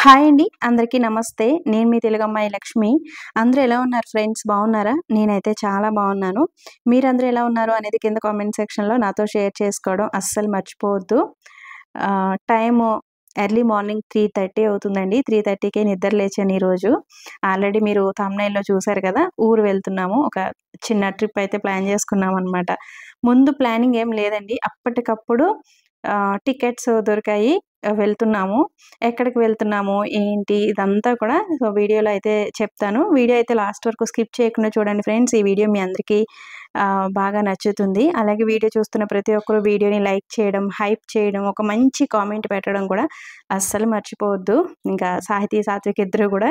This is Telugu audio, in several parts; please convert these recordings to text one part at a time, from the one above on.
హాయ్ అండి, అందరికీ నమస్తే. నేను మీ తెలుగు అమ్మాయి లక్ష్మి. అందరూ ఎలా ఉన్నారు ఫ్రెండ్స్? బాగున్నారా? నేనైతే చాలా బాగున్నాను. మీరందరూ ఎలా ఉన్నారు అనేది కింద కామెంట్ సెక్షన్లో నాతో షేర్ చేసుకోవడం అస్సలు మర్చిపోవద్దు. టైము ఎర్లీ మార్నింగ్ 3:30 అవుతుందండి. 3:30కే నిద్ర లేచాను ఈరోజు. ఆల్రెడీ మీరు థంబ్నెయిల్‌లో చూసారు కదా, ఊరు వెళ్తున్నాము. ఒక చిన్న ట్రిప్ అయితే ప్లాన్ చేసుకున్నాం అనమాట. ముందు ప్లానింగ్ ఏం లేదండి, అప్పటికప్పుడు టికెట్స్ దొరికాయి, వెళ్తున్నాము. ఎక్కడికి వెళ్తున్నాము, ఏంటి ఇదంతా కూడా వీడియోలో అయితే చెప్తాను. వీడియో అయితే లాస్ట్ వరకు స్కిప్ చేయకుండా చూడండి ఫ్రెండ్స్. ఈ వీడియో మీ అందరికీ బాగా నచ్చుతుంది. అలాగే వీడియో చూస్తున్న ప్రతి ఒక్కరు వీడియోని లైక్ చేయడం, హైప్ చేయడం, ఒక మంచి కామెంట్ పెట్టడం కూడా అస్సలు మర్చిపోవద్దు. ఇంకా సాహితీ, సాత్విక్ ఇద్దరు కూడా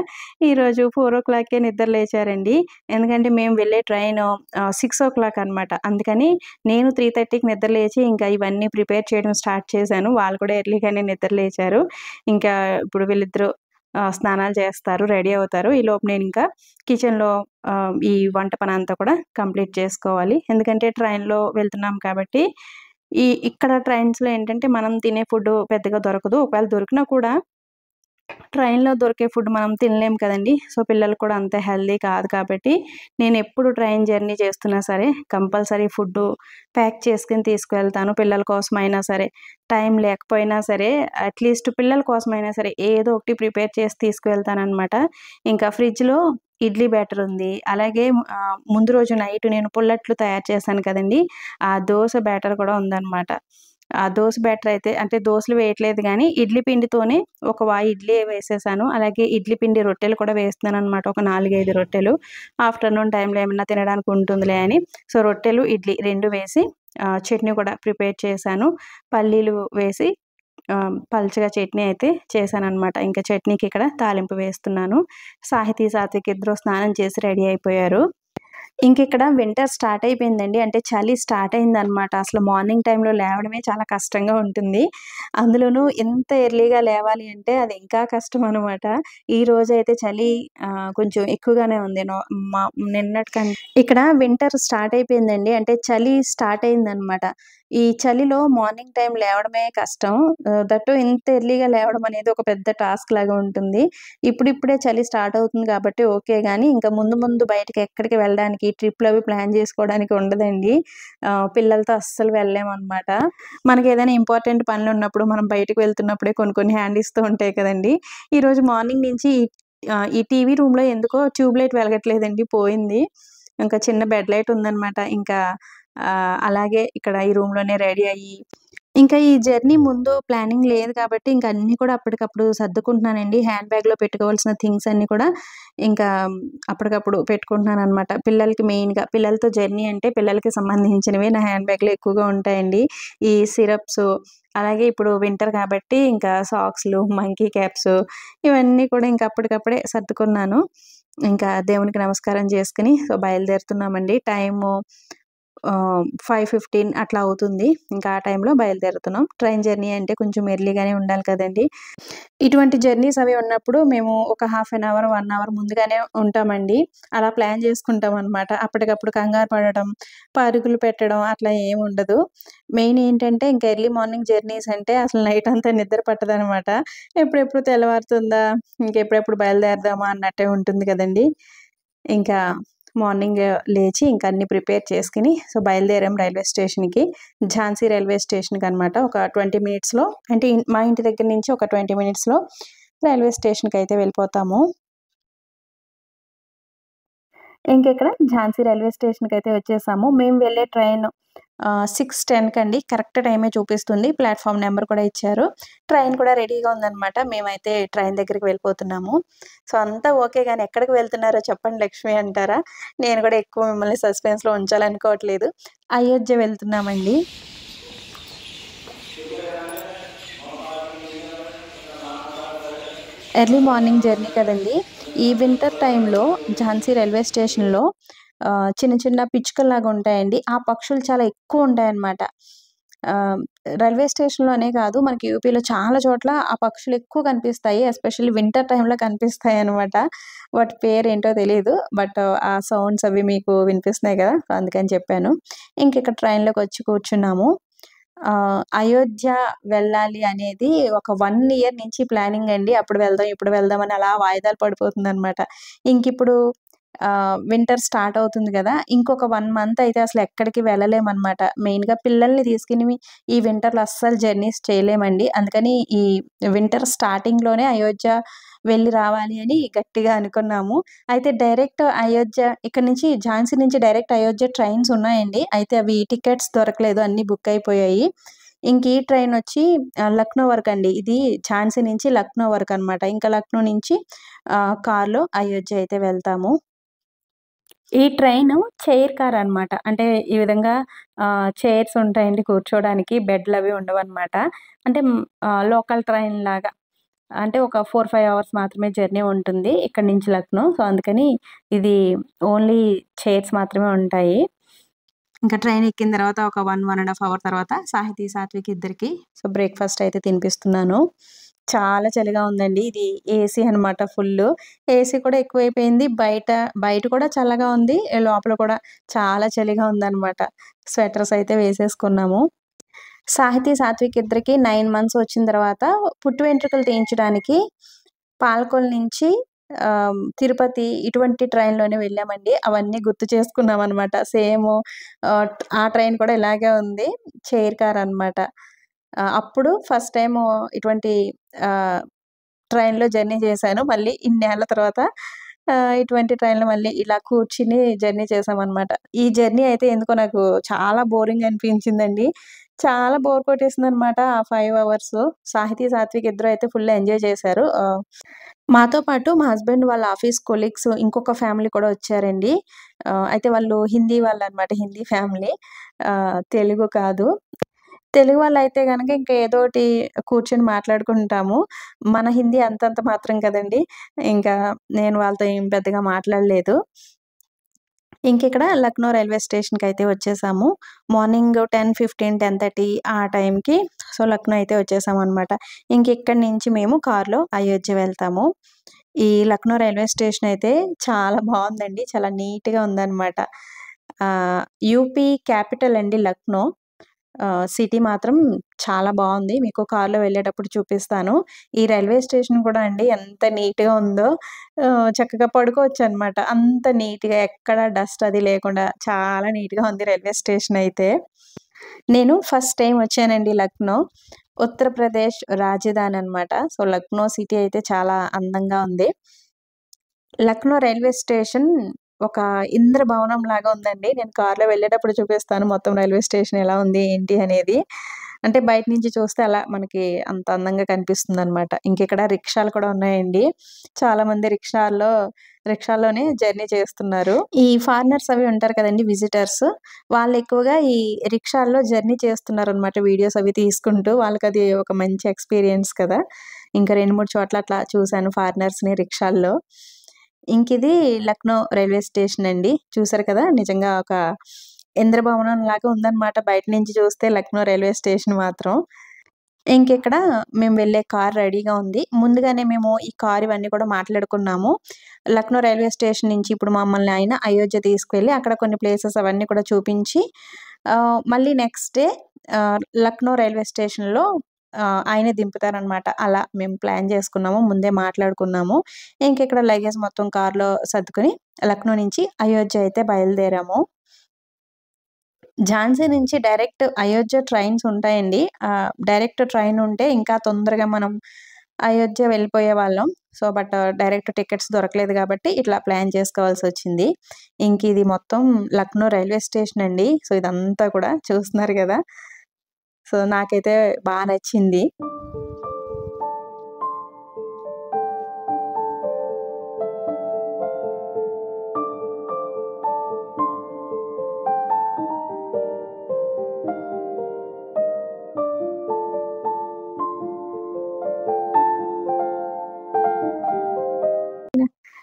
ఈరోజు 4:00కే నిద్ర లేచారండి. ఎందుకంటే మేము వెళ్ళే ట్రైన్ 6:00 అనమాట. అందుకని నేను 3:30కి నిద్ర లేచి ఇంకా ఇవన్నీ ప్రిపేర్ చేయడం స్టార్ట్ చేశాను. వాళ్ళు కూడా ఎర్లీగానే నిద్ర లేచారు. ఇంకా ఇప్పుడు వీళ్ళిద్దరూ స్నానాలు చేస్తారు, రెడీ అవుతారు. ఈలోపు నేను ఇంకా కిచెన్లో ఈ వంట పని అంతా కూడా కంప్లీట్ చేసుకోవాలి. ఎందుకంటే ట్రైన్లో వెళ్తున్నాం కాబట్టి ఇక్కడ ట్రైన్స్లో ఏంటంటే మనం తినే ఫుడ్ పెద్దగా దొరకదు. ఒకవేళ దొరికినా కూడా ట్రైన్‌లో దొరికే ఫుడ్ మనం తినలేం కదండీ. సో, పిల్లలకు కూడా అంత హెల్తీ కాదు కాబట్టి నేనెప్పుడు ట్రైన్ జర్నీ చేస్తున్నా సరే కంపల్సరీ ఫుడ్డు ప్యాక్ చేసుకొని తీసుకువెళ్తాను. పిల్లల కోసమైనా సరే, టైం లేకపోయినా సరే అట్‌లీస్ట్ పిల్లల కోసమైనా సరే ఏదో ఒకటి ప్రిపేర్ చేసి తీసుకువెళ్తాననమాట. ఇంకా ఫ్రిడ్జ్‌లో ఇడ్లీ బ్యాటర్ ఉంది. అలాగే ముందు రోజు నైట్ నేను పుల్లట్లు తయారు చేశాను కదండీ, ఆ దోస బ్యాటర్ కూడా ఉందనమాట. ఆ దోస బ్యాటర్ అయితే అంటే దోసలు వేయట్లేదు గానీ ఇడ్లీ పిండితోనే ఒక వాయి ఇడ్లీ వేసేసాను. అలాగే ఇడ్లీ పిండి రొట్టెలు కూడా వేస్తున్నాననమాట. ఒక 4, 5 రొట్టెలు. ఆఫ్టర్‌నూన్ టైంలో ఏమన్నా తినడానికి ఉంటుందిలే అని. సో, రొట్టెలు, ఇడ్లీ 2 వేసి చట్నీ కూడా ప్రిపేర్ చేశాను. పల్లీలు వేసి పల్చగా చట్నీ అయితే చేశాననమాట. ఇంకా చట్నీకి ఇక్కడ తాలింపు వేస్తున్నాను. సాహితీ, సాత్విక్ ఇద్దరు స్నానం చేసి రెడీ అయిపోయారు. ఇంకిక్కడ వింటర్ స్టార్ట్ అయిపోయిందండి. అంటే చలి స్టార్ట్ అయిందనమాట. అసలు మార్నింగ్ టైంలో లేవడమే చాలా కష్టంగా ఉంటుంది. అందులోనూ ఇంత ఎర్లీగా లేవాలి అంటే అది ఇంకా కష్టం అనమాట. ఈరోజైతే చలి కొంచెం ఎక్కువగానే ఉంది. మా నిన్నటి కంటే ఇక్కడ వింటర్ స్టార్ట్ అయిపోయిందండి. అంటే చలి స్టార్ట్ అయిందనమాట. ఈ చలిలో మార్నింగ్ టైం లేవడమే కష్టం. దట్టు ఇంత ఎర్లీగా లేవడం అనేది ఒక పెద్ద టాస్క్ లాగా ఉంటుంది. ఇప్పుడిప్పుడే చలి స్టార్ట్ అవుతుంది కాబట్టి ఓకే గానీ, ఇంకా ముందు ముందు బయటకి ఎక్కడికి వెళ్ళడానికి ట్రిప్‌లవి ప్లాన్ చేసుకోవడానికి ఉండదండి. పిల్లలతో అస్సలు వెళ్ళలేమనమాట. మనకేదైనా ఇంపార్టెంట్ పనులున్నప్పుడు మనం బయటకి వెళ్తున్నప్పుడే కొన్ని కొన్ని హ్యాండ్ ఇస్తూ ఉంటాయి కదండీ. ఈరోజు మార్నింగ్ నుంచి ఈ టీవీ రూమ్‌లో ఎందుకో ట్యూబ్ లైట్ వెలగట్లేదండి, పోయింది. ఇంకా చిన్న బెడ్ లైట్ ఉందనమాట. ఇంకా అలాగే ఇక్కడ ఈ రూమ్‌లోనే రెడీ అయ్యి ఇంకా ఈ జర్నీ ముందు ప్లానింగ్ లేదు కాబట్టి ఇంక అన్నీ కూడా అప్పటికప్పుడు సర్దుకుంటున్నానండి. హ్యాండ్ బ్యాగ్‌లో పెట్టుకోవాల్సిన థింగ్స్ అన్నీ కూడా ఇంకా అప్పటికప్పుడు పెట్టుకుంటున్నాననమాట. పిల్లలకి మెయిన్‌గా పిల్లలతో జర్నీ అంటే పిల్లలకి సంబంధించినవే నా హ్యాండ్ బ్యాగ్‌లో ఎక్కువగా ఉంటాయండి. ఈ సిరప్స్, అలాగే ఇప్పుడు వింటర్ కాబట్టి ఇంకా సాక్స్‌లు, మంకీ క్యాప్స్ ఇవన్నీ కూడా ఇంక అప్పటికప్పుడే సర్దుకున్నాను. ఇంకా దేవునికి నమస్కారం చేసుకొని సో, బయలుదేరుతున్నామండి. టైము 5:15 అట్లా అవుతుంది. ఇంకా ఆ టైంలో బయలుదేరుతున్నాం. ట్రైన్ జర్నీ అంటే కొంచెం ఎర్లీగానే ఉండాలి కదండీ. ఇటువంటి జర్నీస్ అవి ఉన్నప్పుడు మేము ఒక హాఫ్ అన్ అవర్, 1 అవర్ ముందుగానే ఉంటామండి. అలా ప్లాన్ చేసుకుంటామనమాట. అప్పటికప్పుడు కంగారు పడడం, పరుగులు పెట్టడం అట్లా ఏముండదు. మెయిన్ ఏంటంటే ఇంకా ఎర్లీ మార్నింగ్ జర్నీస్ అంటే అసలు నైట్ అంతా నిద్ర పట్టదనమాట. ఎప్పుడెప్పుడు తెల్లవారుతుందా, ఇంకెప్పుడెప్పుడు బయలుదేరదామా అన్నట్టే ఉంటుంది కదండీ. ఇంకా మార్నింగ్ లేచి ఇంక అన్నీ ప్రిపేర్ చేసుకొని సో, బయలుదేరాం రైల్వే స్టేషన్‌కి. ఝాన్సీ రైల్వే స్టేషన్‌కనమాట. ఒక 20 మినిట్స్‌లో అంటే మా ఇంటి దగ్గర నుంచి ఒక 20 మినిట్స్‌లో రైల్వే స్టేషన్‌కయితే వెళ్ళిపోతాము. ఇంకిక్కడ ఝాన్సీ రైల్వే స్టేషన్‌కయితే వచ్చేసాము. మేము వెళ్ళే ట్రైన్ 6:10 అండి. కరెక్ట్ టైమే చూపిస్తుంది. ప్లాట్‌ఫార్మ్ నంబర్ కూడా ఇచ్చారు. ట్రైన్ కూడా రెడీగా ఉందనమాట. మేమైతే ట్రైన్ దగ్గరికి వెళ్ళిపోతున్నాము. సో, అంతా ఓకే గాని ఎక్కడికి వెళ్తున్నారో చెప్పండి లక్ష్మి అంటారా? నేను కూడా ఎక్కువ మిమ్మల్ని సస్పెన్స్‌లో ఉంచాలనుకోవట్లేదు. అయోధ్య వెళ్తున్నామండి. ఎర్లీ మార్నింగ్ జర్నీ కదండీ! ఈ వింటర్ టైమ్‌లో ఝాన్సీ రైల్వే స్టేషన్‌లో చిన్న చిన్న పిచ్చుకల్లాగా ఉంటాయండి. ఆ పక్షులు చాలా ఎక్కువుంటాయన్నమాట. ఆహ్, రైల్వే స్టేషన్‌లోనే కాదు మనకి యూపీలో చాలా చోట్ల ఆ పక్షులు ఎక్కువ కనిపిస్తాయి. ఎస్పెషల్లీ వింటర్ టైమ్‌లో కనిపిస్తాయన్నమాట. వాటి పేరేంటో తెలీదు. బట్ ఆ సౌండ్స్ అవి మీకు వినిపిస్తున్నాయి కదా! అందుకని చెప్పాను. ఇంకిక్కడ ట్రైన్‌లోకొచ్చి కూర్చున్నాము. అయోధ్య వెళ్ళాలి అనేది ఒక 1 ఇయర్ నుంచి ప్లానింగ్ అండి. అప్పుడు వెళ్దాం, ఇప్పుడు వెళ్దాం అని అలా వాయిదాలు పడిపోతుందనమాట. ఇంకిప్పుడు వింటర్ స్టార్ట్ అవుతుంది గదా! ఇంకొక 1 మంత్ అయితే అసలెక్కడికి వెళ్ళలేమనమాట. మెయిన్‌గా పిల్లల్ని తీసుకొని ఈ వింటర్‌లో అస్సలు జర్నీస్ చేయలేమండి. అందుకని ఈ వింటర్ స్టార్టింగ్‌లోనే అయోధ్య వెళ్లి రావాలి అని గట్టిగా అనుకున్నాము. అయితే డైరెక్ట్ అయోధ్య ఇక్కడి నుంచి ఝాన్సీ నుంచి డైరెక్ట్ అయోధ్య ట్రైన్స్ ఉన్నాయండి. అయితే అవి టికెట్స్ దొరకలేదు. అన్నీ బుక్ అయిపోయాయి. ఇంక ఈ ట్రైనొచ్చి లక్నో వరకండి. ఇది ఝాన్సీ నుంచి లక్నో వరకనమాట. ఇంకా లక్నో నుంచి కార్‌లో అయోధ్య అయితే వెళ్తాము. ఈ ట్రైను చైర్ కార్ అనమాట. అంటే ఈ విధంగా చైర్స్ ఉంటాయండి కూర్చోడానికి. బెడ్‌లవి ఉండవనమాట. అంటే లోకల్ ట్రైన్ లాగా. అంటే ఒక 4, 5 అవర్స్ మాత్రమే జర్నీ ఉంటుంది ఇక్కడి నుంచి లక్నో. సో, అందుకని ఇది ఓన్లీ చైర్స్ మాత్రమే ఉంటాయి. ఇంకా ట్రైన్ ఎక్కిన తర్వాత ఒక 1, 1 ½ అవర్ తర్వాత సాహితీ, సాత్విక్ ఇద్దరికీ బ్రేక్‌ఫాస్ట్ అయితే తినిపిస్తున్నాను. చాలా చలిగా ఉందండి. ఇది ఏసీ అనమాట ఫుల్లు. ఏసీ కూడా ఎక్కువైపోయింది. బయట కూడా చల్లగా ఉంది. లోపల కూడా చాలా చలిగా ఉందనమాట. స్వెటర్స్ అయితే వేసేసుకున్నాము. సాహితీ, సాత్విక్ ఇద్దరికీ 9 మంత్స్ వచ్చిన తర్వాత పుట్టు వెంట్రుకలు తీయించడానికి పాలకొల్ నుంచి తిరుపతి ఇటువంటి ట్రైన్‌లోనే వెళ్ళామండి. అవన్నీ గుర్తు చేసుకున్నామనమాట. సేము ఆ ట్రైన్ కూడా ఇలాగే ఉంది. చైర్ కార్ అనమాట. అప్పుడు ఫస్ట్ టైము ఇటువంటి ఆహ్, ట్రైన్‌లో జర్నీ చేశాను. మళ్ళీ ఇన్నేళ్ల తర్వాత ఇటువంటి ట్రైన్‌లో మళ్ళీ ఇలా కూర్చుని జర్నీ చేశామనమాట. ఈ జర్నీ అయితే ఎందుకో నాకు చాలా బోరింగ్ అనిపించిందండి. చాలా బోర్ కొట్టేసిందనమాట ఆ 5 అవర్సు. సాహితీ, సాత్విక్ ఇద్దరు అయితే ఫుల్ ఎంజాయ్ చేశారు. మాతో పాటు మా హస్బెండ్ వాళ్ళ ఆఫీస్ కొలీగ్స్ ఇంకొక ఫ్యామిలీ కూడా వచ్చారండి. అయితే వాళ్ళు హిందీ వాళ్ళనమాట. హిందీ ఫ్యామిలీ. తెలుగు కాదు. తెలుగు వాళ్ళైతే గనక ఇంక ఏదోటి కూర్చొని మాట్లాడుకుంటాము. మన హిందీ అంతంత మాత్రం కదండీ! ఇంకా నేను వాళ్ళతో ఏం పెద్దగా మాట్లాడలేదు. ఇంకిక్కడ లక్నో రైల్వే స్టేషన్‌కయితే వచ్చేసాము. మార్నింగ్ 10:15, 10:30 ఆ టైంకి లక్నో అయితే వచ్చేసామనమాట. ఇంకిక్కడి నుంచి మేము కార్‌లో అయోధ్య వెళ్తాము. ఈ లక్నో రైల్వే స్టేషన్ అయితే చాలా బావుందండి. చాలా నీట్‌గా ఉందనమాట. యూపీ క్యాపిటల్ అండి లక్నో. సిటీ మాత్రం చాలా బావుంది. మీకు కార్‌లో వెళ్ళేటప్పుడు చూపిస్తాను. ఈ రైల్వే స్టేషన్ కూడా అండి ఎంత నీట్‌గా ఉందో చక్కగా పడుకోవచ్చనమాట. అంత నీట్‌గా ఎక్కడ డస్ట్ అది లేకుండా చాలా నీట్‌గా ఉంది రైల్వే స్టేషన్ అయితే. నేను ఫస్ట్ టైమ్ వచ్చానండి లక్నో. ఉత్తరప్రదేశ్ రాజధాని అనమాట. లక్నో సిటీ అయితే చాలా అందంగా ఉంది. లక్నో రైల్వే స్టేషన్ ఒక ఇంద్రభవనం లాగా ఉందండి. నేను కార్‌లో వెళ్ళేటప్పుడు చూపిస్తాను మొత్తం రైల్వే స్టేషన్ ఎలా ఉంది, ఏంటి అనేది. అంటే బయట నుంచి చూస్తే అలా మనకి అంత అందంగా కనిపిస్తుందనమాట. ఇంకిక్కడ రిక్షాలు కూడా ఉన్నాయండి. చాలామంది రిక్షాల్లోనే జర్నీ చేస్తున్నారు. ఈ ఫారినర్స్ అవి ఉంటారు కదండీ విజిటర్స్. వాళ్ళు ఎక్కువగా ఈ రిక్షాల్లో జర్నీ చేస్తున్నారనమాట. వీడియోస్ అవి తీసుకుంటూ. వాళ్ళకది ఒక మంచి ఎక్స్‌పీరియన్స్ కదా! ఇంకా 2, 3 చోట్ల అట్లా చూసాను ఫారినర్స్‌ని రిక్షాల్లో. ఇంకిది లక్నో రైల్వే స్టేషన్ అండి. చూసారు కదా! నిజంగా ఒక ఇంద్రభవనంలాగా ఉందనమాట బయట నుంచి చూస్తే లక్నో రైల్వే స్టేషన్ మాత్రం. ఇంకిక్కడ మేము వెళ్ళే కార్ రెడీగా ఉంది. ముందుగానే మేము ఈ కార్ ఇవన్నీ కూడా మాట్లాడుకున్నాము. లక్నో రైల్వే స్టేషన్ నుంచి ఇప్పుడు మమ్మల్ని ఆయన అయోధ్య తీసుకెళ్ళి అక్కడ కొన్ని ప్లేసెస్ అవన్నీ కూడా చూపించి మళ్ళీ నెక్స్ట్ డే లక్నో రైల్వే స్టేషన్‌లో ఆయనే దింపుతారనమాట. అలా మేము ప్లాన్ చేసుకున్నాము. ముందే మాట్లాడుకున్నాము. ఇంకిక్కడ లగేజ్ మొత్తం కార్‌లో సర్దుకొని లక్నో నుంచి అయోధ్య అయితే బయలుదేరాము. ఝాన్సీ నుంచి డైరెక్ట్ అయోధ్య ట్రైన్స్ ఉంటాయండి. డైరెక్ట్ ట్రైన్ ఉంటే ఇంకా తొందరగా మనం అయోధ్య వెళ్ళిపోయేవాళ్ళం. సో, బట్ డైరెక్ట్ టికెట్స్ దొరకలేదు కాబట్టి ఇట్లా ప్లాన్ చేసుకోవాల్సొచ్చింది. ఇది మొత్తం లక్నో రైల్వే స్టేషన్ అండి. సో, ఇదంతా కూడా చూస్తున్నారు గదా! సో, నాకైతే బా నచ్చింది.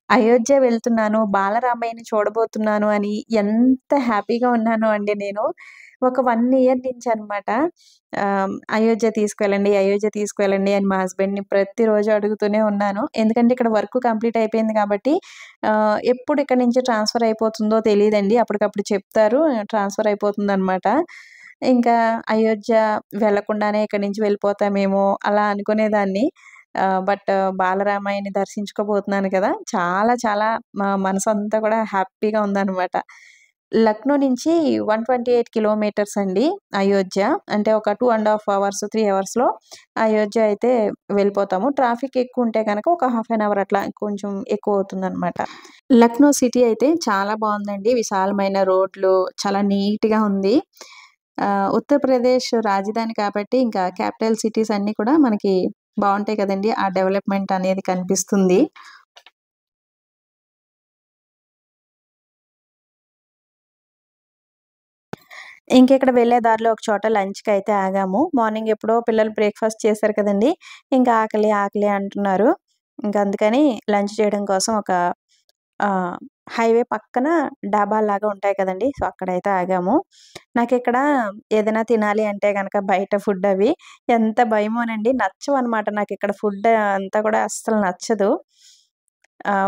అయోధ్య వెళ్తున్నాను, బాలరామయ్యని చూడబోతున్నాను అని ఎంత హ్యాపీగా ఉన్నానో అండి నేను. ఒక 1 ఇయర్ నుంచనమాట అయోధ్య తీసుకెళ్ళండి, అయోధ్య తీసుకువెళ్ళండి అని మా హస్బెండ్‌ని ప్రతిరోజు అడుగుతూనే ఉన్నాను. ఎందుకంటే ఇక్కడ వర్క్ కంప్లీట్ అయిపోయింది కాబట్టి ఎప్పుడు ఇక్కడి నుంచి ట్రాన్స్‌ఫర్ అయిపోతుందో తెలీదండి. అప్పటికప్పుడు చెప్తారు. ట్రాన్స్‌ఫర్ అయిపోతుందనమాట. ఇంకా అయోధ్య వెళ్ళకుండానే ఇక్కడి నుంచి వెళ్ళిపోతామేమో అలా అనుకునేదాన్ని. బట్ బాలరామయ్యని దర్శించుకోబోతున్నాను కదా! చాలా చాలా మా మనసంతా కూడా హ్యాపీగా ఉందనమాట. లక్నో నుంచి 128 కిలోమీటర్స్ అండి అయోధ్య. అంటే ఒక 2 ½ అవర్స్, 3 అవర్స్‌లో అయోధ్య అయితే వెళ్ళిపోతాము. ట్రాఫిక్ ఎక్కువుంటే గనక ఒక హాఫ్ అన్ అవర్ అట్లా కొంచెం ఎక్కువవుతుందనమాట. లక్నో సిటీ అయితే చాలా బావుందండి. విశాలమైన రోడ్లు, చాలా నీట్‌గా ఉంది. ఉత్తరప్రదేశ్ రాజధాని కాబట్టి ఇంకా క్యాపిటల్ సిటీస్ అన్నీ కూడా మనకి బావుంటాయి కదండీ! ఆ డెవలప్‌మెంట్ అనేది కనిపిస్తుంది. ఇంకిక్కడ వెళ్ళే దారిలో ఒక చోట లంచ్‌కైతే ఆగాము. మార్నింగ్ ఎప్పుడో పిల్లలు బ్రేక్‌ఫాస్ట్ చేశారు కదండీ! ఇంకా ఆకలి, ఆకలి అంటున్నారు. అందుకని లంచ్ చేయడం కోసం ఒక ఆహ్, హైవే పక్కన డాబాల్లాగా ఉంటాయి కదండీ! సో, అక్కడైతే ఆగాము. నాకిక్కడ ఏదైనా తినాలి అంటే గనక బయట ఫుడ్ అవి ఎంత భయమోనండి. నచ్చవనమాట. నాకిక్కడ ఫుడ్ అంతా కూడా అస్సలు నచ్చదు.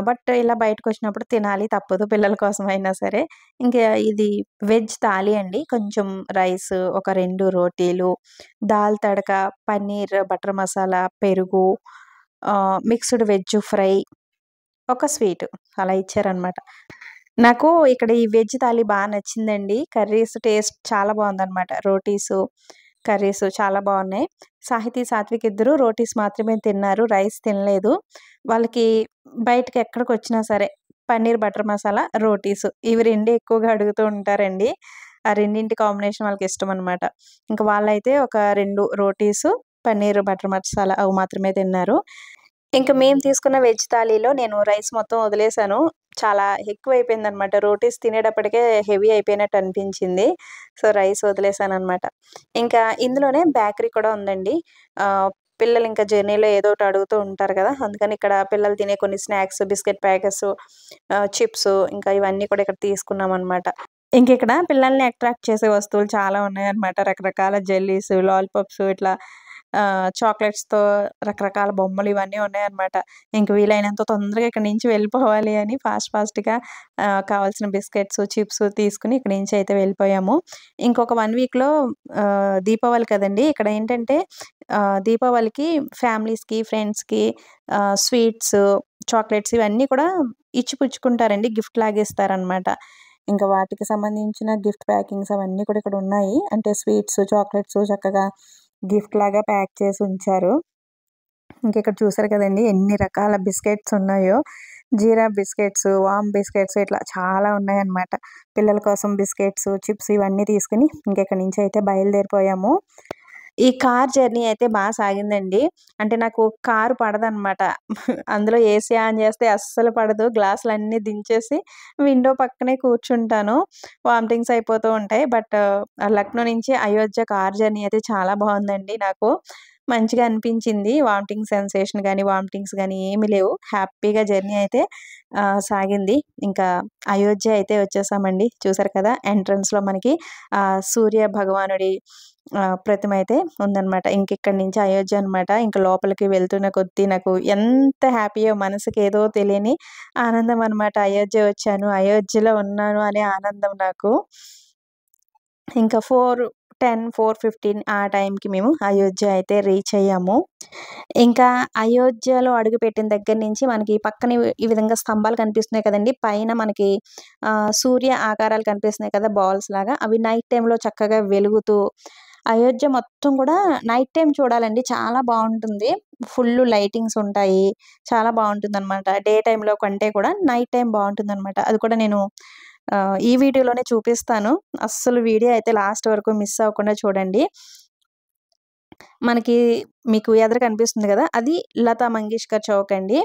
బట్ ఇలా బయటకొచ్చినప్పుడు తినాలి తప్పదు పిల్లల కోసమైనా సరే. ఇంకా ఇది వెజ్ థాలీ అండి. కొంచెం రైస్, ఒక 2 రోటీలు, దాల్ తడక, పన్నీర్ బటర్ మసాలా, పెరుగు, మిక్స్‌డ్ వెజ్ ఫ్రై, ఒక స్వీటు అలా ఇచ్చారనమాట. నాకు ఇక్కడ ఈ వెజ్ థాలీ బా నచ్చిందండి. కర్రీస్ టేస్ట్ చాలా బావుందనమాట. రోటీసు, కర్రీసు చాలా బావున్నాయి. సాహితీ, సాత్విక్ ఇద్దరు రోటీస్ మాత్రమే తిన్నారు. రైస్ తినలేదు. వాళ్ళకి బయటకెక్కడికొచ్చినా సరే పన్నీర్ బటర్ మసాలా, రోటీసు ఇవి 2 ఎక్కువగా అడుగుతూ ఉంటారండి. ఆ రెండింటి కాంబినేషన్ వాళ్ళకిష్టమనమాట. ఇంక వాళ్ళైతే ఒక 2 రోటీసు, పన్నీర్ బటర్ మసాలా అవి మాత్రమే తిన్నారు. ఇంక మేము తీసుకున్న వెజ్ థాలీలో నేను రైస్ మొత్తం వదిలేసాను. చాలా ఎక్కువైపోయిందనమాట. రోటీస్ తినేటప్పటికే హెవీ అయిపోయినట్టు అనిపించింది. సో, రైస్ వదిలేసాననమాట. ఇంకా ఇందులోనే బేకరీ కూడా ఉందండి. పిల్లలింకా జర్నీలో ఏదో ఒకటి అడుగుతూ ఉంటారు కదా! అందుకని ఇక్కడ పిల్లలు తినే కొన్ని స్నాక్స్, బిస్కెట్ ప్యాకెట్సు, చిప్సు ఇంకా ఇవన్నీ కూడా ఇక్కడ తీసుకున్నామనమాట. ఇంకిక్కడ పిల్లల్ని అట్రాక్ట్ చేసే వస్తువులు చాలా ఉన్నాయన్నమాట. రకరకాల జెల్లీస్, లాలీపాప్స్ ఇట్లా చాక్లెట్స్‌తో రకరకాల బొమ్మలు ఇవన్నీ ఉన్నాయన్నమాట. ఇంక వీలైనంత తొందరగా ఇక్కడి నుంచి వెళ్ళిపోవాలి అని ఫాస్ట్‌గా కావాల్సిన బిస్కెట్స్, చిప్స్ తీసుకొని ఇక్కడి నుంచి అయితే వెళ్ళిపోయాము. ఇంకొక 1 వీక్‌లో దీపావళి కదండీ! ఇక్కడ ఏంటంటే దీపావళికి ఫ్యామిలీస్‌కి, ఫ్రెండ్స్‌కి స్వీట్స్, చాక్లెట్స్ ఇవన్నీ కూడా ఇచ్చి పుచ్చుకుంటారండి. గిఫ్ట్ లాగా ఇస్తారనమాట. ఇంకా వాటికి సంబంధించిన గిఫ్ట్ ప్యాకింగ్స్ అవన్నీ కూడా ఇక్కడ ఉన్నాయి. అంటే స్వీట్స్, చాక్లెట్స్ చక్కగా గిఫ్ట్ లాగా ప్యాక్ చేసి ఉంచారు. ఇంకిక్కడ చూసారు కదండీ! ఎన్ని రకాల బిస్కెట్స్ ఉన్నాయో. జీరా బిస్కెట్స్, వామ్ బిస్కెట్స్ ఇట్లా చాలా ఉన్నాయన్నమాట. పిల్లల కోసం బిస్కెట్స్, చిప్స్ ఇవన్నీ తీసుకొని ఇంకిక్కడి నుంచి అయితే బయలుదేరిపోయాము. ఈ కార్ జర్నీ అయితే బా సాగిందండి. అంటే నాకు కారు పడదనమాట. అందులో ఏసీ ఆన్ చేస్తే అస్సలు పడదు. గ్లాసులన్నీ దించేసి విండో పక్కనే కూర్చుంటాను. వామిటింగ్స్ అయిపోతూ ఉంటాయి. బట్ లక్నో నుంచి అయోధ్య కార్ జర్నీ అయితే చాలా బావుందండి నాకు. మంచిగా అనిపించింది. వామిటింగ్ సెన్సేషన్ గాని, వామిటింగ్స్ గాని ఏమి లేవు. హ్యాపీగా జర్నీ అయితే సాగింది. ఇంకా అయోధ్య అయితే వచ్చేసామండి. చూసారు కదా! ఎంట్రన్స్‌లో మనకి సూర్య భగవానుడి ప్రతిమ అయితే ఉందనమాట. ఇంకిక్కడి నుంచి అయోధ్య అనమాట. ఇంక లోపలికి వెళ్తున్న కొద్దీ నాకు ఎంత హ్యాపీయో మనసుకి ఏదో తెలియని ఆనందం అనమాట. అయోధ్య వచ్చాను, అయోధ్యలో ఉన్నాను అనే ఆనందం నాకు. ఇంకా 4:10, 4:15 ఆ టైంకి మేము అయోధ్య అయితే రీచ్ అయ్యాము. ఇంకా అయోధ్యలో అడుగుపెట్టిన దగ్గర నుంచి మనకి పక్కన ఈ విధంగా స్తంభాలు కనిపిస్తున్నాయి కదండీ! పైన మనకి సూర్య ఆకారాలు కనిపిస్తున్నాయి కదా! బాల్స్ లాగా. అవి నైట్ టైమ్‌లో చక్కగా వెలుగుతూ అయోధ్య మొత్తం కూడా నైట్ టైమ్ చూడాలండి. చాలా బావుంటుంది. ఫుల్లు లైటింగ్స్ ఉంటాయి. చాలా బావుంటుందనమాట. డే టైమ్‌లో కంటే కూడా నైట్ టైమ్ బావుంటుందనమాట. అది కూడా నేను ఈ వీడియోలోనే చూపిస్తాను. అస్సలు వీడియో అయితే లాస్ట్ వరకు మిస్ అవ్వకుండా చూడండి. మనకి మీకు ఎదర కనిపిస్తుంది గదా! అది లతా మంగేష్కర్ చౌక్ అండి.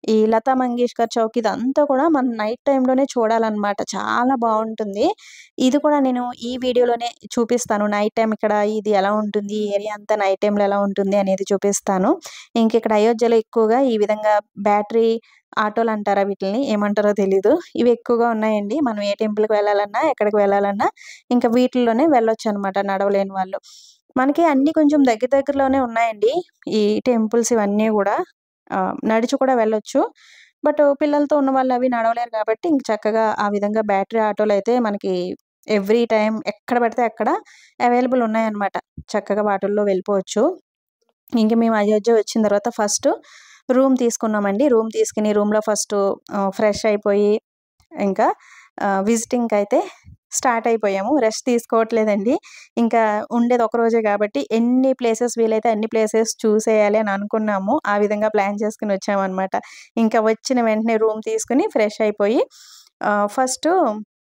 ఈ లతా మంగేష్కర్ చౌక్ ఇదంతా కూడా మనం నైట్ టైమ్‌లోనే చూడాలనమాట. చాలా బావుంటుంది. ఇది కూడా నేను ఈ వీడియోలోనే చూపిస్తాను. నైట్ టైమ్ ఇక్కడ ఇది ఎలా ఉంటుంది, ఈ ఏరియా అంతా నైట్ టైమ్‌లో ఎలా ఉంటుంది అనేది చూపిస్తాను. ఇంకిక్కడ అయోధ్యలో ఎక్కువగా ఈ విధంగా బ్యాటరీ ఆటోలంటారా వీటిల్ని? ఏమంటారో తెలీదు. ఇవి ఎక్కువగా ఉన్నాయండి. మనం ఏ టెంపుల్‌కి వెళ్ళాలన్నా, ఎక్కడికి వెళ్ళాలన్నా ఇంకా వీటిల్లోనే వెళ్ళొచ్చనమాట నడవలేని వాళ్ళు. మనకి అన్నీ కొంచెం దగ్గర దగ్గరలోనే ఉన్నాయండి. ఈ టెంపుల్స్ ఇవన్నీ గూడా. నడిచి కూడా వెళ్ళొచ్చు. బట్ పిల్లలతో ఉన్నవాళ్ళు అవి నడవలేరు కాబట్టి ఇంక చక్కగా ఆ విధంగా బ్యాటరీ ఆటోలయితే మనకి ఎవ్రీ టైమ్ ఎక్కడ పడితే అక్కడ అవైలబుల్ ఉన్నాయన్నమాట. చక్కగా వాటిల్లో వెళ్ళిపోవచ్చు. ఇంక మేము అయోధ్య వచ్చిన తర్వాత ఫస్ట్ రూమ్ తీసుకున్నామండి. రూమ్ తీసుకొని రూమ్‌లో ఫస్టు ఫ్రెష్ అయిపోయి ఇంకా విజిటింగ్‌కైతే స్టార్ట్ అయిపోయాము. రెస్ట్ తీసుకోవట్లేదండి. ఇంకా ఉండేది ఒక రోజే గాబట్టి ఎన్ని ప్లేసెస్ వీలైతే అన్ని ప్లేసెస్ చూసేయాలి అని అనుకున్నాము. ఆ విధంగా ప్లాన్ చేసుకొని వచ్చామనమాట. ఇంకా వచ్చిన వెంటనే రూమ్ తీసుకొని ఫ్రెష్ అయిపోయి ఫస్టు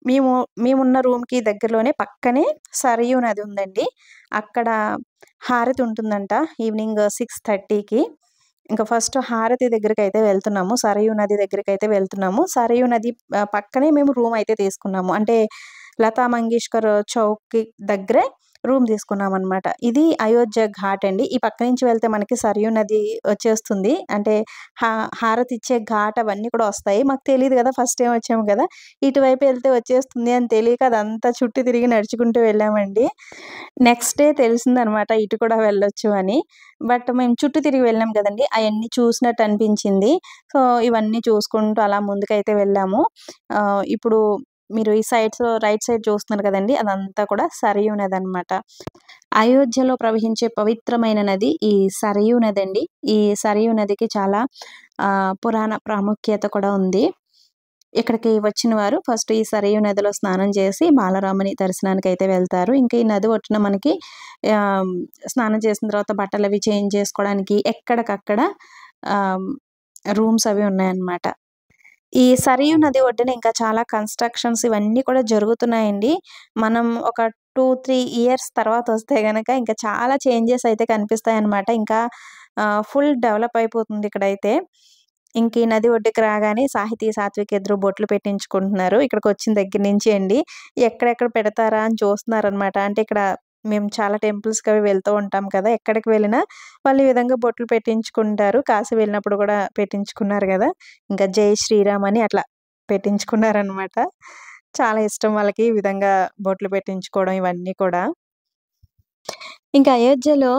మేము మేమున్న రూమ్‌కి దగ్గరలోనే పక్కనే సరయూ నది ఉందండి. అక్కడ హారతి ఉంటుందంట ఈవినింగ్ 6:30కి. ఇంక ఫస్ట్ హారతి దగ్గరికైతే వెళ్తున్నాము. సరయూ నది దగ్గరికైతే వెళ్తున్నాము. సరయూ నది పక్కనే మేము రూమ్ అయితే తీసుకున్నాము. అంటే లతా మంగేష్కర్ చౌక్‌కి దగ్గరే రూమ్ తీసుకున్నామనమాట. ఇది అయోధ్య ఘాట్ అండి. ఈ పక్క నుంచి వెళ్తే మనకి సరయూ నది వచ్చేస్తుంది. అంటే హా హారతిచ్చే ఘాట్ అవన్నీ కూడా వస్తాయి. మాకు తెలీదు గదా! ఫస్ట్ టైమ్ వచ్చాము గదా! ఇటువైపు ఎళ్తే వచ్చేస్తుంది అని తెలియక అదంతా చుట్టూ తిరిగి నడుచుకుంటూ వెళ్ళామండి. నెక్స్ట్ డే తెలిసిందనమాట ఇటు కూడా వెళ్ళొచ్చు అని. బట్ మేము చుట్టూ తిరిగి వెళ్ళాం గదండీ! అయన్నీ చూసినట్టు అనిపించింది. సో, ఇవన్నీ చూసుకుంటూ అలా ముందుకైతే వెళ్ళాము. ఇప్పుడు మీరు ఈ రైట్ సైడ్ చూస్తున్నారు కదండీ! అదంతా కూడా సరయూ నదనమాట. అయోధ్యలో ప్రవహించే పవిత్రమైన నది ఈ సరయూ నదండి. ఈ సరయూ నదికి చాలా పురాణ ప్రాముఖ్యత కూడా ఉంది. ఇక్కడికి వచ్చిన వారు ఫస్ట్ ఈ సరయూ నదిలో స్నానం చేసి బాలరాముని దర్శనానికైతే వెళ్తారు. ఇంకా ఈ నది ఒడ్డున మనకి ఆహ్, స్నానం చేసిన తర్వాత బట్టలవి చేంజ్ చేసుకోవడానికి ఎక్కడికక్కడ ఆహ్, రూమ్స్ అవి ఉన్నాయన్నమాట. ఈ సరయూ నది ఒడ్డున ఇంకా చాలా కన్‌స్ట్రక్షన్స్ ఇవన్నీ కూడా జరుగుతున్నాయండి. మనం ఒక 2, 3 ఇయర్స్ తర్వాతొస్తే గనక ఇంకా చాలా చేంజెస్ అయితే కనిపిస్తాయన్నమాట. ఇంకా ఫుల్ డెవలప్ అయిపోతుంది ఇక్కడైతే. ఇంక ఈ నది ఒడ్డుకి రాగానే సాహితీ, సాత్విక్ ఇద్దరు బొట్లు పెట్టించుకుంటున్నారు. ఇక్కడికొచ్చిన దగ్గర నుంచి అండి. ఎక్కడెక్కడ పెడతారా అని చూస్తున్నారనమాట. అంటే ఇక్కడ మేము చాలా టెంపుల్స్‌కి అవి వెళ్తూ ఉంటాం కదా! ఎక్కడికి వెళ్ళినా వాళ్ళు ఈ విధంగా బొట్లు పెట్టించుకుంటారు. కాశీ వెళ్ళినప్పుడు కూడా పెట్టించుకున్నారు గదా! ఇంకా జై శ్రీరామ్ అని అట్లా పెట్టించుకున్నారనమాట. చాలా ఇష్టం వాళ్ళకి ఈ విధంగా బొట్లు పెట్టించుకోవడం ఇవన్నీ కూడా. ఇంకా అయోధ్యలో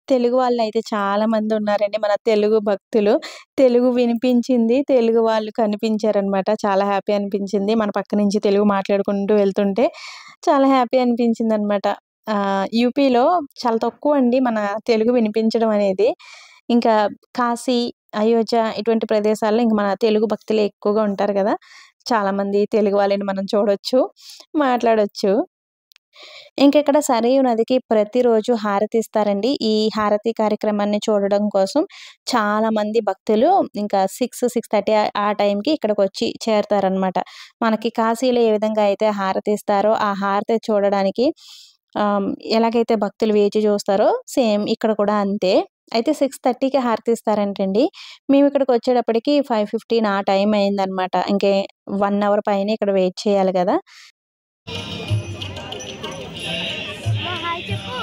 తెలుగు వాళ్ళైతే చాలా మందున్నారండి. మన తెలుగు భక్తులు. తెలుగు వినిపించింది. తెలుగు వాళ్ళు కనిపించారనమాట. చాలా హ్యాపీ అనిపించింది. మన పక్క నుంచి తెలుగు మాట్లాడుకుంటూ వెళ్తుంటే చాలా హ్యాపీ అనిపించిందనమాట. యూపీలో చాలా తక్కువండి మన తెలుగు వినిపించడం అనేది. ఇంకా కాశీ, అయోధ్య ఇటువంటి ప్రదేశాల్లో ఇంక మన తెలుగు భక్తులే ఎక్కువగా ఉంటారు గదా! చాలామంది తెలుగు వాళ్ళని మనం చూడొచ్చు, మాట్లాడొచ్చు. ఇంకిక్కడ సరయూ నదికి ప్రతిరోజు హారతిస్తారండి. ఈ హారతి కార్యక్రమాన్ని చూడడం కోసం చాలామంది భక్తులు ఇంకా 6:30 ఆ టైంకి ఇక్కడికొచ్చి చేరతారనమాట. మనకి కాశీలో ఏ విధంగా అయితే హారతిస్తారో, ఆ హారతి చూడడానికి ఎలాగైతే భక్తులు వేచి చూస్తారో సేమ్ ఇక్కడ కూడా అంతే. అయితే 6:30కి హారతిస్తారంటండి. మేమిక్కడికొచ్చేటప్పటికి 5:15 ఆ టైం అయిందనమాట. 1 అవర్ పైనే ఇక్కడ వెయిట్ చేయాలి గదా! మా హాయ్ చెప్పు.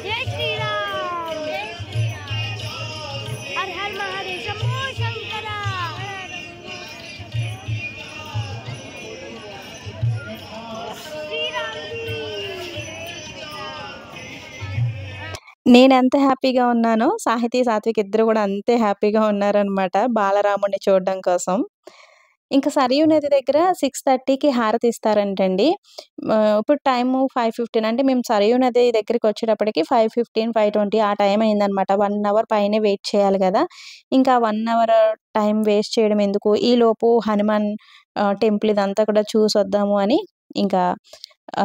జై శ్రీరామ్. హర్ హర్ మహాదేవ్ శంభో శంకర. శ్రీరామ్ జీ. నేనెంత హ్యాపీగా ఉన్నానో సాహితీ, సాత్విక్ ఇద్దరు గూడా అంతే హ్యాపీగా ఉన్నారనమాట బాలరాముడిని చూడడం కోసం. ఇంక సరయూ నది దగ్గర 6:30కి హారతిస్తారంటండి. ఇప్పుడు టైము 5:15 అంటే మేము సరయూ నది దగ్గరికొచ్చేటప్పటికి 5:15, 5:20 ఆ టైం అయిందనమాట. 1 అవర్ పైనే వెయిట్ చేయాలి గదా! ఇంకా 1 అవర్ టైం వేస్ట్ చేయడం ఎందుకు, ఈలోపు హనుమాన్ టెంపుల్ ఇదంతా కూడా చూసొద్దాము అని ఇంకా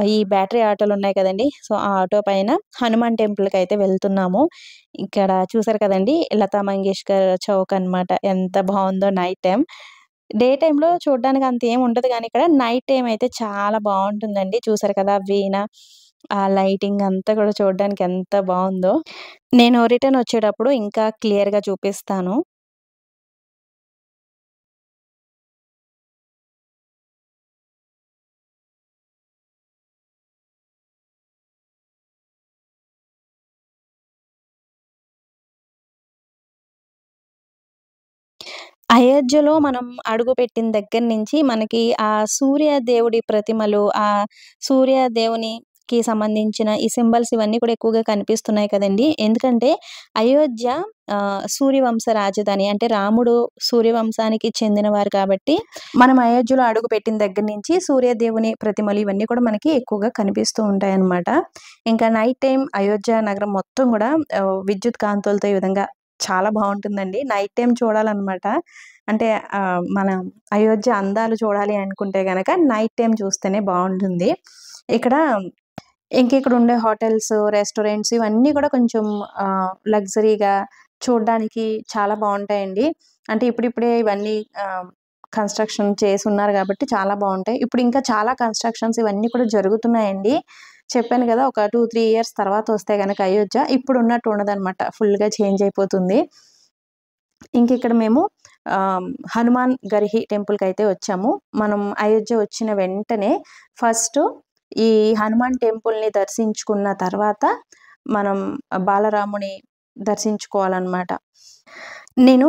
ఈ బ్యాటరీ ఆటోలు ఉన్నాయి కదండీ! సో, ఆ ఆటో పైన హనుమాన్ టెంపుల్‌కైతే వెళ్తున్నాము. ఇక్కడ చూసారు కదండీ! లతా మంగేష్కర్ చౌక్ అన్నమాట. ఎంత బావుందో నైట్ టైమ్. డే టైమ్‌లో చూడ్డానికి అంత ఏమి ఉండదు గానీ ఇక్కడ నైట్ టైమ్ అయితే చాలా బావుంటుందండి. చూసారు కదా! వీణ, ఆ లైటింగ్ అంతా కూడా చూడడానికి ఎంత బావుందో. నేను రిటర్న్ వచ్చేటప్పుడు ఇంకా క్లియర్‌గా చూపిస్తాను. అయోధ్యలో మనం అడుగుపెట్టిన దగ్గర నుంచి మనకి ఆ సూర్య దేవుడి ప్రతిమలు, సూర్య దేవునికి సంబంధించిన ఈ సింబల్స్ ఇవన్నీ కూడా ఎక్కువగా కనిపిస్తున్నాయి కదండీ! ఎందుకంటే అయోధ్య సూర్యవంశ రాజధాని. అంటే రాముడు సూర్యవంశానికి చెందినవారు కాబట్టి, మనం అయోధ్యలో అడుగుపెట్టిన దగ్గర నుంచి సూర్యదేవుని ప్రతిమలు ఇవన్నీ కూడా మనకి ఎక్కువగా కనిపిస్తూ ఉంటాయన్నమాట. ఇంకా నైట్ టైమ్ అయోధ్య నగరం మొత్తం గూడా విద్యుత్ కాంతులతో ఈ విధంగా చాలా బావుంటుందండి. నైట్ టైమ్ చూడాలనమాట. అంటే మనం అయోధ్య అందాలు చూడాలి అనుకుంటే గనక నైట్ టైమ్ చూస్తేనే బావుంటుంది. ఇక్కడ ఇక్కడ ఉండే హోటల్స్, రెస్టారెంట్స్ ఇవన్నీ కూడా కొంచెం లగ్జరీగా చూడ్డానికి చాలా బావుంటాయండి. అంటే ఇప్పుడిప్పుడే ఇవన్నీ కన్‌స్ట్రక్షన్ చేసున్నారు గాబట్టి చాలా బావుంటాయి. ఇప్పుడు ఇంకా చాలా కన్‌స్ట్రక్షన్స్ ఇవన్నీ కూడా జరుగుతున్నాయండి. చెప్పాను గదా! ఒక 2, 3 ఇయర్స్ తర్వాత వస్తే గనక అయోధ్య ఇప్పుడున్నట్టు ఉండదనమాట. ఫుల్‌గా చేంజ్ అయిపోతుంది. ఇక్కడ మేము హనుమాన్ గర్హి టెంపుల్‌కైతే వచ్చాము. మనం అయోధ్య వచ్చిన వెంటనే ఫస్టు ఈ హనుమాన్ టెంపుల్‌ని దర్శించుకున్న తర్వాత మనం బాలరాముని దర్శించుకోవాలనమాట. నేను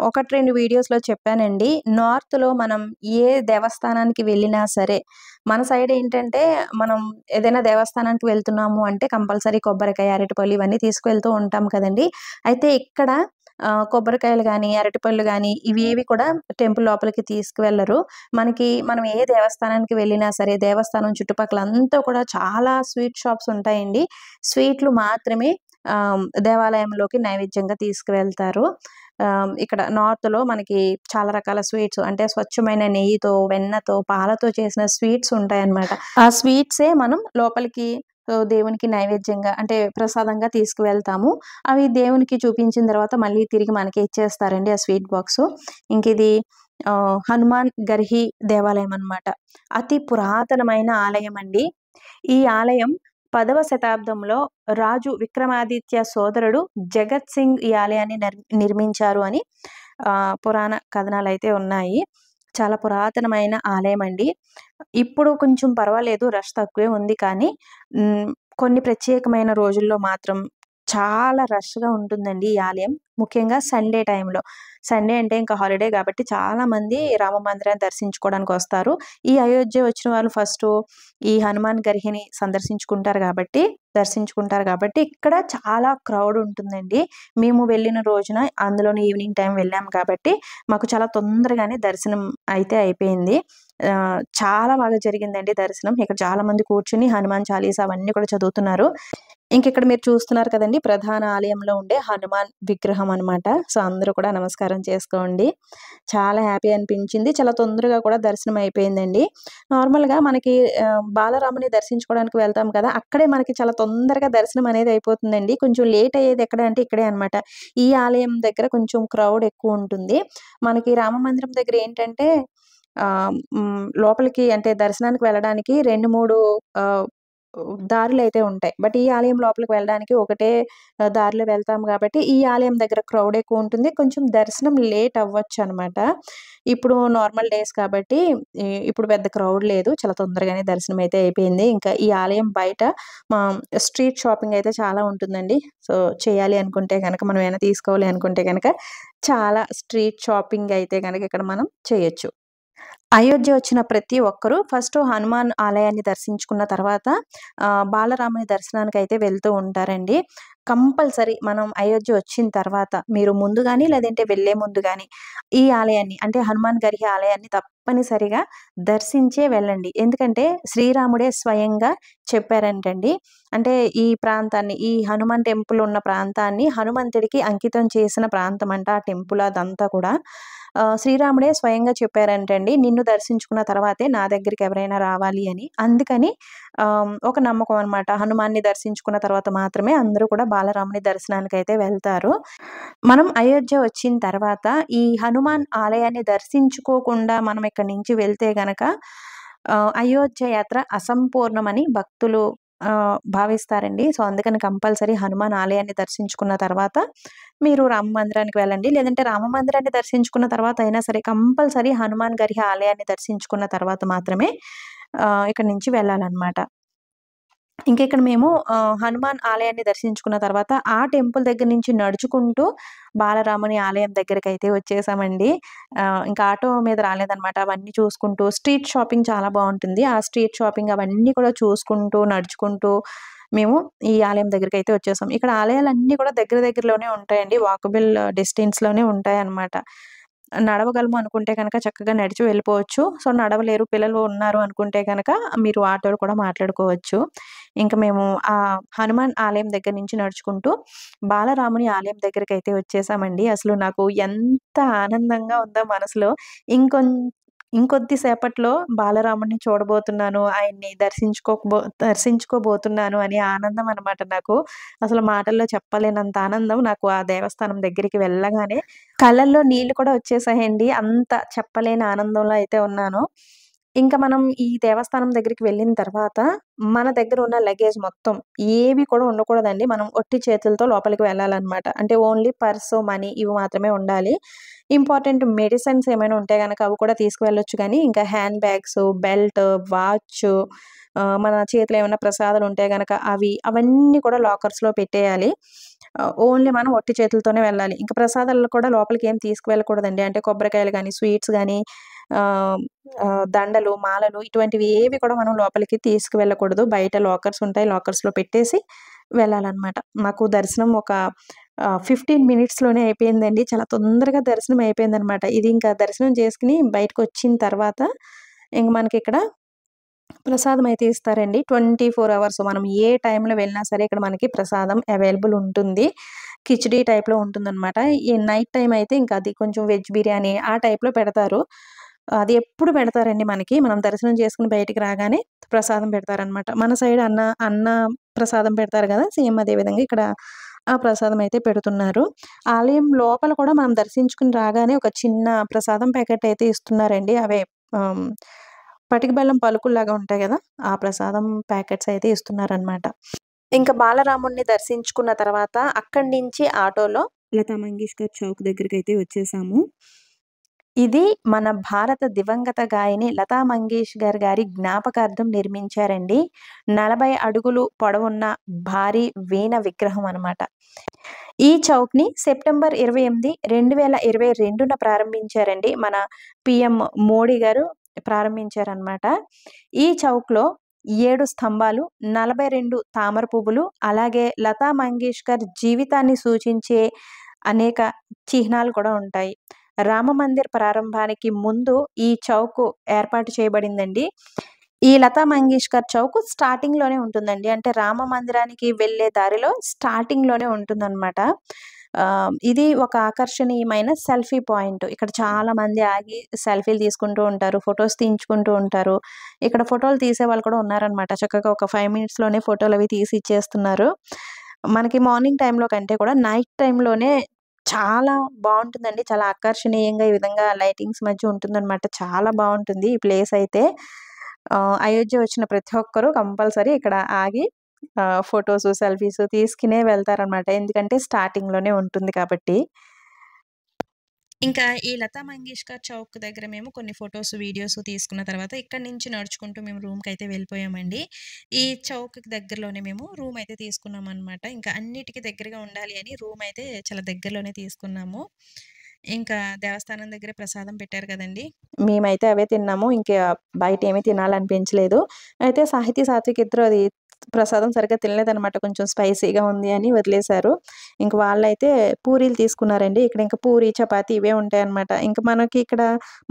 1, 2 వీడియోస్‌లో చెప్పానండి. నార్త్‌లో మనం ఏ దేవస్థానానికి వెళ్ళినా సరే, మన సైడ్ ఏంటంటే మనం ఏదైనా దేవస్థానానికి వెళ్తున్నాము అంటే కంపల్సరీ కొబ్బరికాయ, అరటిపళ్ళు ఇవన్నీ తీసుకువెళ్తూ ఉంటాం కదండీ! అయితే ఇక్కడ కొబ్బరికాయలు గానీ, అరటిపళ్ళు గానీ ఇవేవి కూడా టెంపుల్ లోపలికి తీసుకువెళ్లరు. మనం ఏ దేవస్థానానికి వెళ్ళినా సరే, దేవస్థానం చుట్టుపక్కలంతా కూడా చాలా స్వీట్ షాప్స్ ఉంటాయండి. స్వీట్లు మాత్రమే దేవాలయంలోకి నైవేద్యంగా తీసుకువెళ్తారు. ఇక్కడ నార్త్‌లో మనకి చాలా రకాల స్వీట్స్ అంటే స్వచ్ఛమైన నెయ్యితో, వెన్నతో, పాలతో చేసిన స్వీట్స్ ఉంటాయన్నమాట. ఆ స్వీట్సే మనం లోపలికి దేవునికి నైవేద్యంగా అంటే ప్రసాదంగా తీసుకువెళ్తాము. అవి దేవునికి చూపించిన తర్వాత మళ్ళీ తిరిగి మనకే ఇచ్చేస్తారండి ఆ స్వీట్ బాక్సు. ఇది హనుమాన్ గర్హి దేవాలయం అన్నమాట. అతి పురాతనమైన ఆలయం అండి. ఈ ఆలయం 10వ శతాబ్దంలో రాజు విక్రమాదిత్య సోదరుడు జగత్ సింగ్ ఈ ఆలయాన్ని నిర్మించారు అని పురాణ కథనాలైతే ఉన్నాయి. చాలా పురాతనమైన ఆలయం అండి. ఇప్పుడు కొంచెం పర్వాలేదు రష్ తక్కువే ఉంది కానీ కొన్ని ప్రత్యేకమైన రోజుల్లో మాత్రం చాలా రష్‌గా ఉంటుందండి ఈ ఆలయం. ముఖ్యంగా సండే టైంలో. సండే అంటే ఇంకా హాలిడే కాబట్టి చాలామంది రామ మందిరాన్ని దర్శించుకోవడానికొస్తారు. ఈ అయోధ్య వచ్చిన వాళ్ళు ఫస్టు ఈ హనుమాన్ గర్హిని దర్శించుకుంటారు కాబట్టి ఇక్కడ చాలా క్రౌడ్ ఉంటుందండి. మేము వెళ్ళిన రోజున అందులోను ఈవినింగ్ టైమ్ వెళ్ళాం కాబట్టి మాకు చాలా తొందరగానే దర్శనం అయితే అయిపోయింది. చాలా బాగా జరిగిందండి దర్శనం. ఇక్కడ చాలామంది కూర్చొని హనుమాన్ చాలీసా అవన్నీ కూడా చదువుతున్నారు. ఇక్కడ మీరు చూస్తున్నారు కదండీ! ప్రధాన ఆలయంలో ఉండే హనుమాన్ విగ్రహం అన్నమాట. సో, అందరూ కూడా నమస్కారం చేసుకోండి. చాలా హ్యాపీ అనిపించింది. చాలా తొందరగా కూడా దర్శనం అయిపోయిందండి. నార్మల్‌గా మనకి బాలరాముని దర్శించుకోవడానికి వెళ్తాం కదా! అక్కడే మనకి చాలా తొందరగా దర్శనం అనేది అయిపోతుందండి. కొంచెం లేట్ అయ్యేది ఎక్కడ అంటే ఇక్కడే అన్నమాట. ఈ ఆలయం దగ్గర కొంచెం క్రౌడ్ ఎక్కువుంటుంది. మనకి రామ మందిరం దగ్గర ఏంటంటే లోపలికి అంటే దర్శనానికి వెళ్ళడానికి 2, 3 ఆహ్, దారులైతే ఉంటాయి. బట్ ఈ ఆలయం లోపలికి వెళ్ళడానికి ఒకటే దారిలో వెళ్తాం గాబట్టి, ఈ ఆలయం దగ్గర క్రౌడ్ ఎక్కువుంటుంది. కొంచెం దర్శనం లేట్ అవ్వచ్చనమాట. ఇప్పుడు నార్మల్ డేస్ కాబట్టి ఇప్పుడు పెద్ద క్రౌడ్ లేదు. చాలా తొందరగానే దర్శనం అయితే అయిపోయింది. ఇంకా ఈ ఆలయం బయట మా స్ట్రీట్ షాపింగ్ అయితే చాలా ఉంటుందండి. సో, చేయాలి అనుకుంటే గనక మనం ఏమైనా తీసుకోవాలి అనుకుంటే గనక చాలా స్ట్రీట్ షాపింగ్ అయితే గనక ఇక్కడ మనం చేయొచ్చు. అయోధ్య వచ్చిన ప్రతి ఒక్కరు ఫస్ట్ హనుమాన్ ఆలయాన్ని దర్శించుకున్న తర్వాత బాలరాముని దర్శనానికైతే వెళ్తూ ఉంటారండి. కంపల్సరీ మనం అయోధ్య వచ్చిన తర్వాత మీరు ముందు గాని, లేదంటే వెళ్ళే ముందు గాని ఈ ఆలయాన్ని అంటే హనుమాన్ గర్హి ఆలయాన్ని తప్పనిసరిగా దర్శించే వెళ్ళండి. ఎందుకంటే శ్రీరాముడే స్వయంగా చెప్పారంటండి. అంటే ఈ ప్రాంతాన్ని ఈ హనుమాన్ టెంపుల్ ఉన్న ప్రాంతాన్ని హనుమంతుడికి అంకితం చేసిన ప్రాంతం అంట ఆ టెంపుల్ అదంతా కూడా. శ్రీరాముడే స్వయంగా చెప్పారంటండి, నిన్ను దర్శించుకున్న తర్వాతే నా దగ్గరికి ఎవరైనా రావాలి అని. అందుకని ఒక నమ్మకం అనమాట. హనుమాన్‌ని దర్శించుకున్న తర్వాత మాత్రమే అందరూ కూడా బాలరాముని దర్శనానికైతే వెళ్తారు. మనం అయోధ్య వచ్చిన తర్వాత ఈ హనుమాన్ ఆలయాన్ని దర్శించుకోకుండా మనం ఇక్కడి నుంచి వెళ్తే గనక అయోధ్య యాత్ర అసంపూర్ణమని భక్తులు భావిస్తారండి. సో, అందుకని కంపల్సరీ హనుమాన్ ఆలయాన్ని దర్శించుకున్న తర్వాత మీరు రామ మందిరానికి వెళ్ళండి. లేదంటే రామ మందిరాన్ని దర్శించుకున్న తర్వాత అయినా సరే కంపల్సరీ హనుమాన్ గారి ఆలయాన్ని దర్శించుకున్న తర్వాత మాత్రమే ఇక్కడి నుంచి వెళ్ళాలన్నమాట. ఇంకా ఇక్కడ మేము హనుమాన్ ఆలయాన్ని దర్శించుకున్న తర్వాత ఆ టెంపుల్ దగ్గర నుంచి నడుచుకుంటూ బాలరాముని ఆలయం దగ్గరకైతే వచ్చేసామండి. ఇంకా ఆటో మీద రాలేదనమాట. అవన్నీ చూసుకుంటూ స్ట్రీట్ షాపింగ్ చాలా బావుంటుంది. ఆ స్ట్రీట్ షాపింగ్ అవన్నీ కూడా చూసుకుంటూ, నడుచుకుంటూ మేము ఈ ఆలయం దగ్గరకైతే వచ్చేసాం. ఇక్కడ ఆలయాలన్నీ కూడా దగ్గర దగ్గరలోనే ఉంటాయండి. వాకబుల్ డిస్టెన్స్‌లోనే ఉంటాయన్నమాట. నడవగలము అనుకుంటే గనక చక్కగా నడిచి వెళ్ళిపోవచ్చు. సో, నడవలేరు పిల్లలు ఉన్నారు అనుకుంటే గనక మీరు ఆటోలు కూడా మాట్లాడుకోవచ్చు. ఇంక మేము హనుమాన్ ఆలయం దగ్గర నుంచి నడుచుకుంటూ బాలరాముని ఆలయం దగ్గరకైతే వచ్చేసామండి. అసలు నాకు ఎంత ఆనందంగా ఉందో మనసులో. ఇంకొద్ది సేపట్లో బాలరాముడిని చూడబోతున్నాను, ఆయన్ని దర్శించుకోబోతున్నాను అని ఆనందం అనమాట నాకు. అసలు మాటల్లో చెప్పలేనంత ఆనందం నాకు ఆ దేవస్థానం దగ్గరికి వెళ్ళగానే. కళ్ళల్లో నీళ్ళు కూడా వచ్చేసాయండి. అంత చెప్పలేని ఆనందంలో అయితే ఉన్నాను. ఇంకా మనం ఈ దేవస్థానం దగ్గరికి వెళ్ళిన తర్వాత మన దగ్గర ఉన్న లగేజ్ మొత్తం ఏవి కూడా ఉండకూడదండి. మనం ఒట్టి చేతులతో లోపలికి వెళ్ళాలన్నమాట. అంటే ఓన్లీ పర్సు, మనీ ఇవి మాత్రమే ఉండాలి. ఇంపార్టెంట్ మెడిసిన్స్ ఏమైనా ఉంటే గనక అవి కూడా తీసుకువెళ్ళొచ్చు గానీ, ఇంకా హ్యాండ్ బ్యాగ్స్, బెల్ట్, వాచ్, మన చేతిలో ఏమైనా ప్రసాదాలు ఉంటే గనక అవన్నీ కూడా లాకర్స్‌లో పెట్టేయాలి. ఓన్లీ మనం ఒట్టి చేతులతోనే వెళ్ళాలి. ఇంకా ప్రసాదాలు కూడా లోపలికి ఏం తీసుకువెళ్ళకూడదండి. అంటే కొబ్బరికాయలు గానీ, స్వీట్స్ గానీ, ఆహ్, దండలు, మాలలు ఇటువంటివి ఏవి కూడా మనం లోపలికి తీసుకువెళ్ళకూడదు. బయట లాకర్స్ ఉంటాయి. లాకర్స్‌లో పెట్టేసి వెళ్ళాలన్నమాట. మాకు దర్శనం ఒక 15 మినిట్స్‌లోనే అయిపోయిందండి. చాలా తొందరగా దర్శనం అయిపోయిందనమాట. ఇది ఇంకా దర్శనం చేసుకొని బయటకొచ్చిన తర్వాత ఇంక మనకిక్కడ ప్రసాదం అయితే ఇస్తారండి. 24 అవర్స్ మనం ఏ టైంలో వెళ్ళినా సరే ఇక్కడ మనకి ప్రసాదం అవైలబుల్ ఉంటుంది. కిచిడీ టైప్‌లో ఉంటుందనమాట. ఈ నైట్ టైమ్ అయితే ఇంకా అది కొంచెం వెజ్ బిర్యానీ ఆ టైప్‌లో పెడతారు. అది ఎప్పుడు పెడతారండి మనకి. మనం దర్శనం చేసుకొని బయటికి రాగానే ప్రసాదం పెడతారనమాట. మన సైడ్ అన్న ప్రసాదం పెడతారు గదా! సేమ్ అదే విధంగా ఇక్కడ ఆ ప్రసాదం అయితే పెడుతున్నారు. ఆలయం లోపల కూడా మనం దర్శించుకొని రాగానే ఒక చిన్న ప్రసాదం ప్యాకెట్ అయితే ఇస్తున్నారండి. అవే ఆహ్, పటిక బెల్లం పలుకుల్లాగా ఉంటాయి గదా! ఆ ప్రసాదం ప్యాకెట్స్ అయితే ఇస్తున్నారనమాట. ఇంకా బాలరాముడిని దర్శించుకున్న తర్వాత అక్కడి నుంచి ఆటోలో లతా మంగేష్కర్ చౌక్ దగ్గరికైతే వచ్చేసాము. ఇది మన భారత దివంగత గాయని లతా మంగేష్కర్ గారి జ్ఞాపకార్థం నిర్మించారండి. 40 అడుగులు పొడవున్న భారీ వీణ విగ్రహం అనమాట. ఈ చౌక్‌ని సెప్టెంబర్ 28, 2022న ప్రారంభించారండి. మన పీఎం మోడీ గారు ప్రారంభించారనమాట. ఈ చౌక్‌లో 7 స్తంభాలు, 42 తామర పువ్వులు, అలాగే లతా మంగేష్కర్ జీవితాన్ని సూచించే అనేక చిహ్నాలు కూడా ఉంటాయి. రామమందిర్ ప్రారంభానికి ముందు ఈ చౌక్ ఏర్పాటు చేయబడిందండి. ఈ లతా మంగేష్కర్ చౌక్ స్టార్టింగ్‌లోనే ఉంటుందండి. అంటే రామ మందిరానికి వెళ్ళే దారిలో స్టార్టింగ్‌లోనే ఉంటుందనమాట. ఇది ఒక ఆకర్షణీయమైన సెల్ఫీ పాయింట్. ఇక్కడ చాలా మంది ఆగి సెల్ఫీలు తీసుకుంటూ ఉంటారు. ఫోటోస్ తీయించుకుంటూ ఉంటారు. ఇక్కడ ఫోటోలు తీసేవాళ్ళు కూడా ఉన్నారనమాట. చక్కగా ఒక 5 మినిట్స్‌లోనే ఫోటోలవి తీసి ఇచ్చేస్తున్నారు. మనకి మార్నింగ్ టైమ్‌లో కంటే కూడా నైట్ టైమ్‌లోనే చాలా బావుంటుందండి. చాలా ఆకర్షణీయంగా ఈ విధంగా లైటింగ్స్ మధ్య ఉంటుందనమాట. చాలా బావుంటుంది ఈ ప్లేస్ అయితే. అయోధ్య వచ్చిన ప్రతి ఒక్కరు కంపల్సరీ ఇక్కడ ఆగి ఫోటోసు, సెల్ఫీసు తీసుకునే వెళ్తారనమాట. ఎందుకంటే స్టార్టింగ్‌లోనే ఉంటుంది కాబట్టి. ఇంకా ఈ లతా మంగేష్కర్ చౌక్ దగ్గర మేము కొన్ని ఫోటోస్, వీడియోస్ తీసుకున్న తర్వాత ఇక్కడి నుంచి నడుచుకుంటూ మేము రూమ్‌కైతే వెళ్ళిపోయామండి. ఈ చౌక్‌కి దగ్గరలోనే మేము రూమ్ అయితే తీసుకున్నామనమాట. ఇంకా అన్నిటికి దగ్గరగా ఉండాలి అని రూమ్ అయితే చాలా దగ్గరలోనే తీసుకున్నాము. ఇంకా దేవస్థానం దగ్గర ప్రసాదం పెట్టారు కదండీ! మేమైతే అవే తిన్నాము. ఇంకా బయటేమి తినాలనిపించలేదు. అయితే సాహితీ, సాత్విక్ ఇద్దరు అది ప్రసాదం సరిగ్గా తినలేదనమాట. కొంచెం స్పైసీగా ఉంది అని వదిలేశారు. ఇంక వాళ్ళైతే పూరీలు తీసుకున్నారండి. ఇక్కడ ఇంకా పూరి, చపాతీ ఇవే ఉంటాయన్నమాట. ఇంక మనకి ఇక్కడ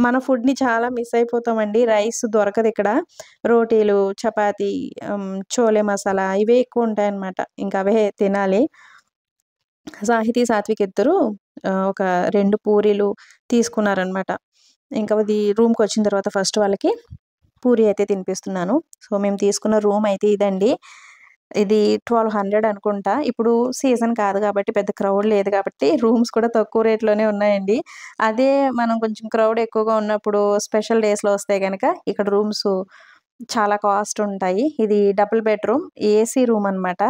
మన ఫుడ్‌ని చాలా మిస్ అయిపోతామండి. రైస్ దొరకదిక్కడ. రోటీలు, చపాతీ, చోలే మసాలా ఇవే ఎక్కువ ఉంటాయన్నమాట. ఇంక అవే తినాలి. సాహితీ, సాత్విక్ ఇద్దరు ఒక 2 పూరీలు తీసుకున్నారనమాట. ఇంకా అది రూమ్‌కొచ్చిన తర్వాత ఫస్ట్ వాళ్ళకి పూరి అయితే తినిపిస్తున్నాను. సో, మేము తీసుకున్న రూమ్ అయితే ఇదండి. ఇది 1200 అనుకుంటా. ఇప్పుడు సీజన్ కాదు కాబట్టి పెద్ద క్రౌడ్ లేదు కాబట్టి రూమ్స్ కూడా తక్కువ రేట్‌లోనే ఉన్నాయండి. అదే మనం కొంచెం క్రౌడ్ ఎక్కువగా ఉన్నప్పుడు స్పెషల్ డేస్‌లో వస్తే గనక ఇక్కడ రూమ్స్ చాలా కాస్ట్ ఉంటాయి. ఇది డబుల్ బెడ్‌రూమ్ ఏసీ రూమ్ అనమాట.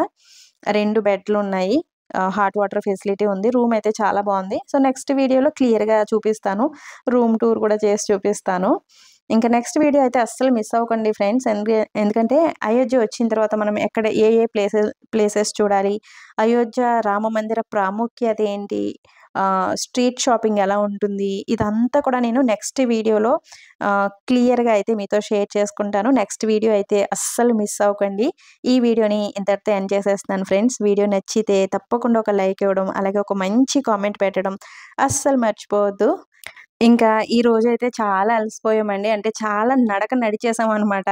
2 బెడ్‌లున్నాయి. హాట్ వాటర్ ఫెసిలిటీ ఉంది. రూమ్ అయితే చాలా బావుంది. సో, నెక్స్ట్ వీడియోలో క్లియర్‌గా చూపిస్తాను. రూమ్ టూర్ కూడా చేసి చూపిస్తాను. ఇంకా నెక్స్ట్ వీడియో అయితే అస్సలు మిస్ అవ్వకండి ఫ్రెండ్స్. ఎందుకంటే అయోధ్య వచ్చిన తర్వాత మనం ఎక్కడ ఏ ఏ ప్లేసెస్ చూడాలి, అయోధ్య రామ మందిర ప్రాముఖ్యత ఏంటి, స్ట్రీట్ షాపింగ్ ఎలా ఉంటుంది, ఇదంతా కూడా నేను నెక్స్ట్ వీడియోలో క్లియర్‌గా అయితే మీతో షేర్ చేసుకుంటాను. నెక్స్ట్ వీడియో అయితే అస్సలు మిస్ అవ్వకండి. ఈ వీడియోని ఇంతటితో ఎండ్ చేసేస్తున్నాను ఫ్రెండ్స్. వీడియో నచ్చితే తప్పకుండా ఒక లైక్ ఇవ్వడం, అలాగే ఒక మంచి కామెంట్ పెట్టడం అస్సలు మర్చిపోవద్దు. ఇంకా ఈ రోజైతే చాలా అలసిపోయామండి. అంటే చాలా నడక నడిచేసామనమాట.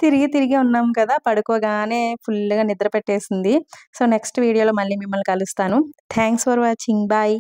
తిరిగి తిరిగి ఉన్నాం కదా! పడుకోగానే ఫుల్‌గా నిద్ర పెట్టేసింది. సో, నెక్స్ట్ వీడియోలో మళ్ళీ మిమ్మల్ని కలుస్తాను. Thanks for watching. బాయ్.